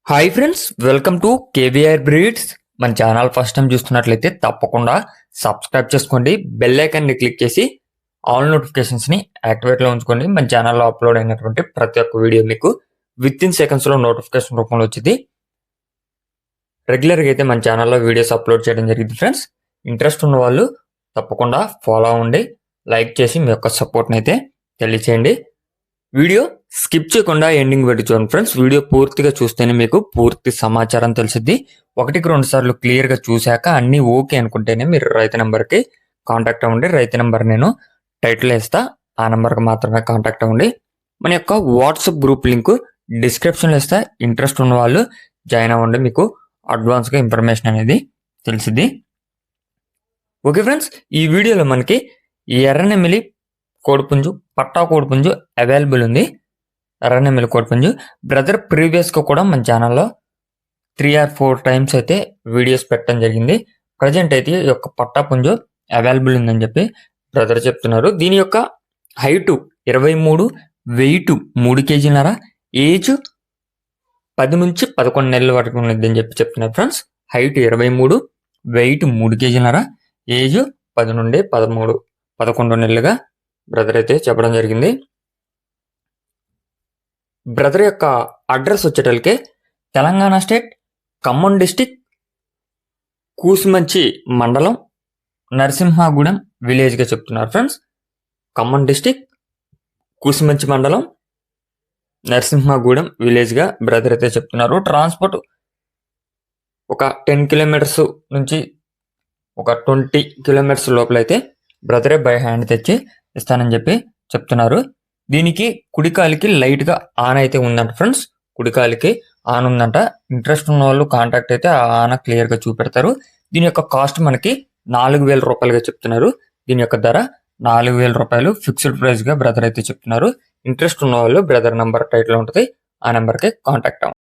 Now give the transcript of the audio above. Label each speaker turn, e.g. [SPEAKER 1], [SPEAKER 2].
[SPEAKER 1] Hi friends, welcome to KVR breeds. మన channel first time చూస్తున్నట్లయితే తప్పకుండా సబ్స్క్రైబ్ చేసుకోండి. బెల్ ఐకాన్ని క్లిక్ చేసి ఆల్ నోటిఫికేషన్స్ని యాక్టివేట్లో ఉంచుకోండి. మన ఛానల్లో అప్లోడ్ అయినటువంటి ప్రతి ఒక్క వీడియో మీకు విత్ ఇన్ సెకండ్స్లో నోటిఫికేషన్ రూపంలో వచ్చింది. రెగ్యులర్గా అయితే మన ఛానల్లో వీడియోస్ అప్లోడ్ చేయడం జరిగింది. ఫ్రెండ్స్, ఇంట్రెస్ట్ ఉన్న వాళ్ళు తప్పకుండా ఫాలో అవ్వండి, లైక్ చేసి మీ యొక్క సపోర్ట్ని అయితే తెలియచేయండి. వీడియో స్కిప్ చేయకుండా ఎండింగ్ పెట్టి చూడండి ఫ్రెండ్స్. వీడియో పూర్తిగా చూస్తేనే మీకు పూర్తి సమాచారం తెలిసిద్ది. 1-2 సార్లు క్లియర్గా చూశాక అన్నీ ఓకే అనుకుంటేనే మీరు రైతు నెంబర్కి కాంటాక్ట్ అవ్వండి. రైతు నెంబర్ నేను టైటిల్ వేస్తా, ఆ నెంబర్కి మాత్రమే కాంటాక్ట్ అవ్వండి. మన యొక్క వాట్సాప్ గ్రూప్ లింక్ డిస్క్రిప్షన్లో ఇస్తా. ఇంట్రెస్ట్ ఉన్న వాళ్ళు జాయిన్ అవ్వండి, మీకు అడ్వాన్స్గా ఇన్ఫర్మేషన్ అనేది తెలిసిద్ది. ఓకే ఫ్రెండ్స్, ఈ వీడియోలో మనకి ఎర్రనెమిలి కోడిపుంజు, పట్టా కోడిపుంజు అవైలబుల్ ఉంది. ఎర్రనెమిలి కోడిపుంజు బ్రదర్ ప్రీవియస్గా కూడా మన ఛానల్లో 3 or 4 టైమ్స్ అయితే వీడియోస్ పెట్టడం జరిగింది. ప్రజెంట్ అయితే ఈ యొక్క పట్టా పుంజు అవైలబుల్ ఉందని చెప్పి బ్రదర్ చెప్తున్నారు. దీని యొక్క హైటు 23, వెయిట్ 3 kg, ఏజ్ 10 నుంచి 11 నెలల వరకు ఉన్నదని చెప్పి చెప్తున్నారు friends. Height 23, weight 3 kg, age 10 నుండి 11 నెలలుగా బ్రదర్ అయితే చెప్పడం జరిగింది. బ్రదర్ యొక్క అడ్రస్ వచ్చేటలకే తెలంగాణ స్టేట్, ఖమ్మం డిస్టిక్, కూసుమంచి మండలం, నరసింహగూడెం విలేజ్గా చెప్తున్నారు ఫ్రెండ్స్. ఖమ్మం డిస్టిక్, కూసుమంచి మండలం, నరసింహగూడెం విలేజ్గా బ్రదర్ అయితే చెప్తున్నారు. ట్రాన్స్పోర్ట్ ఒక 10 కిలోమీటర్స్ నుంచి ఒక 20 కిలోమీటర్స్ లోపల అయితే బ్రదరే బై హ్యాండ్ తెచ్చి ఇస్తానని చెప్పి చెప్తున్నారు. దీనికి కుడికాలికి లైట్గా ఆన్ అయితే ఉందంట ఫ్రెండ్స్. కుడికాలికి ఆన్ ఉందంట. ఇంట్రెస్ట్ ఉన్న వాళ్ళు కాంటాక్ట్ అయితే ఆ ఆన క్లియర్గా చూపెడతారు. దీని యొక్క కాస్ట్ మనకి 4,000 రూపాయలుగా చెప్తున్నారు. దీని యొక్క ధర 4,000 రూపాయలు ఫిక్స్డ్ ప్రైస్గా బ్రదర్ అయితే చెప్తున్నారు. ఇంట్రెస్ట్ ఉన్న వాళ్ళు బ్రదర్ నెంబర్ టైటిల్ ఉంటుంది, ఆ నెంబర్కి కాంటాక్ట్ అవ్వండి.